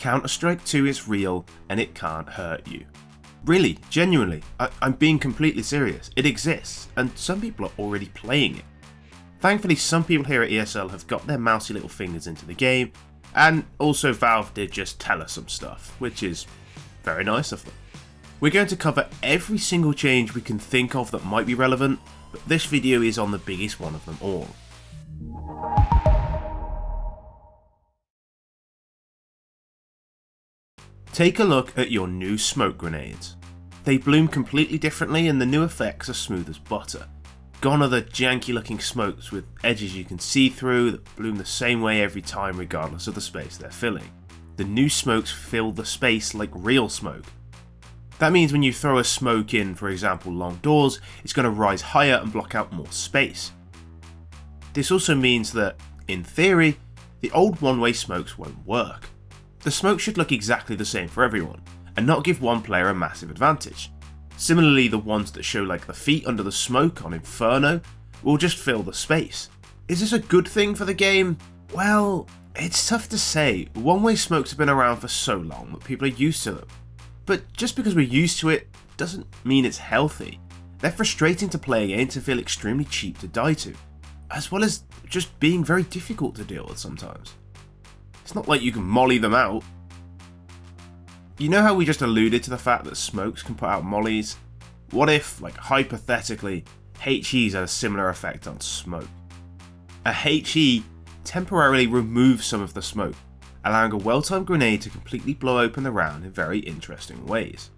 Counter-Strike 2 is real and it can't hurt you. Really, genuinely, I'm being completely serious. It exists, and some people are already playing it. Thankfully, some people here at ESL have got their mousy little fingers into the game, and also Valve did just tell us some stuff, which is very nice of them. We're going to cover every single change we can think of that might be relevant, but this video is on the biggest one of them all. Take a look at your new smoke grenades. They bloom completely differently and the new effects are smooth as butter. Gone are the janky looking smokes with edges you can see through that bloom the same way every time regardless of the space they're filling. The new smokes fill the space like real smoke. That means when you throw a smoke in, for example long doors, it's going to rise higher and block out more space. This also means that, in theory, the old one-way smokes won't work. The smoke should look exactly the same for everyone, and not give one player a massive advantage. Similarly, the ones that show like the feet under the smoke on Inferno will just fill the space. Is this a good thing for the game? Well, it's tough to say. One-way smokes have been around for so long that people are used to them. But just because we're used to it doesn't mean it's healthy. They're frustrating to play against and feel extremely cheap to die to, as well as just being very difficult to deal with sometimes. It's not like you can molly them out. You know how we just alluded to the fact that smokes can put out mollies? What if, like hypothetically, HEs had a similar effect on smoke? A HE temporarily removes some of the smoke, allowing a well-timed grenade to completely blow open the round in very interesting ways.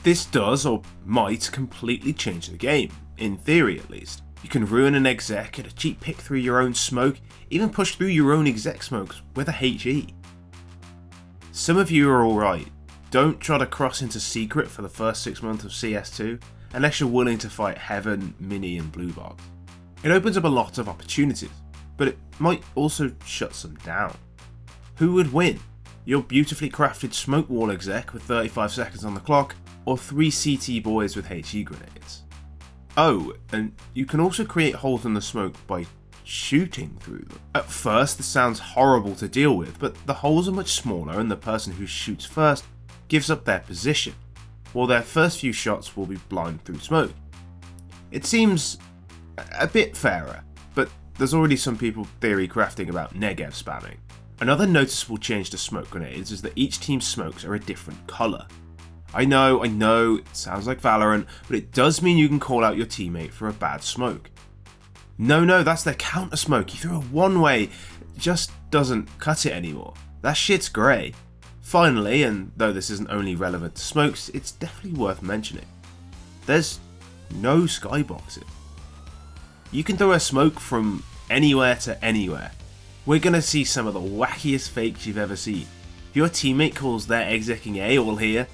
This does, or might, completely change the game, in theory at least. You can ruin an exec, get a cheap pick through your own smoke, even push through your own exec smokes with a HE. Some of you are alright. Don't try to cross into Secret for the first 6 months of CS2 unless you're willing to fight Heaven, Mini and Blue Box. It opens up a lot of opportunities, but it might also shut some down. Who would win? Your beautifully crafted smoke wall exec with 35 seconds on the clock, or 3 CT boys with HE grenades? Oh, and you can also create holes in the smoke by shooting through them. At first this sounds horrible to deal with, but the holes are much smaller and the person who shoots first gives up their position, while their first few shots will be blind through smoke. It seems a bit fairer, but there's already some people theory crafting about Negev spamming. Another noticeable change to smoke grenades is that each team's smokes are a different colour. I know, it sounds like Valorant, but it does mean you can call out your teammate for a bad smoke. No, that's their counter smoke. You threw a one-way, it just doesn't cut it anymore. That shit's grey. Finally, and though this isn't only relevant to smokes, it's definitely worth mentioning. There's no skyboxing. You can throw a smoke from anywhere to anywhere. We're gonna see some of the wackiest fakes you've ever seen. If your teammate calls their execing A all here,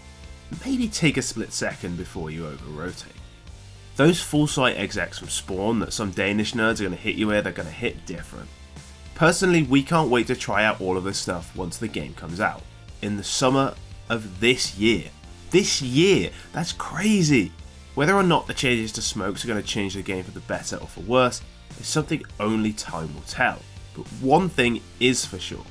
maybe take a split second before you over-rotate. Those full sight execs from Spawn that some Danish nerds are going to hit you with are going to hit different. Personally, we can't wait to try out all of this stuff once the game comes out, in the summer of this year. This year! That's crazy! Whether or not the changes to smokes are going to change the game for the better or for worse is something only time will tell. But one thing is for sure,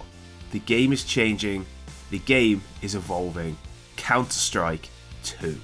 the game is changing, the game is evolving. Counter-Strike 2.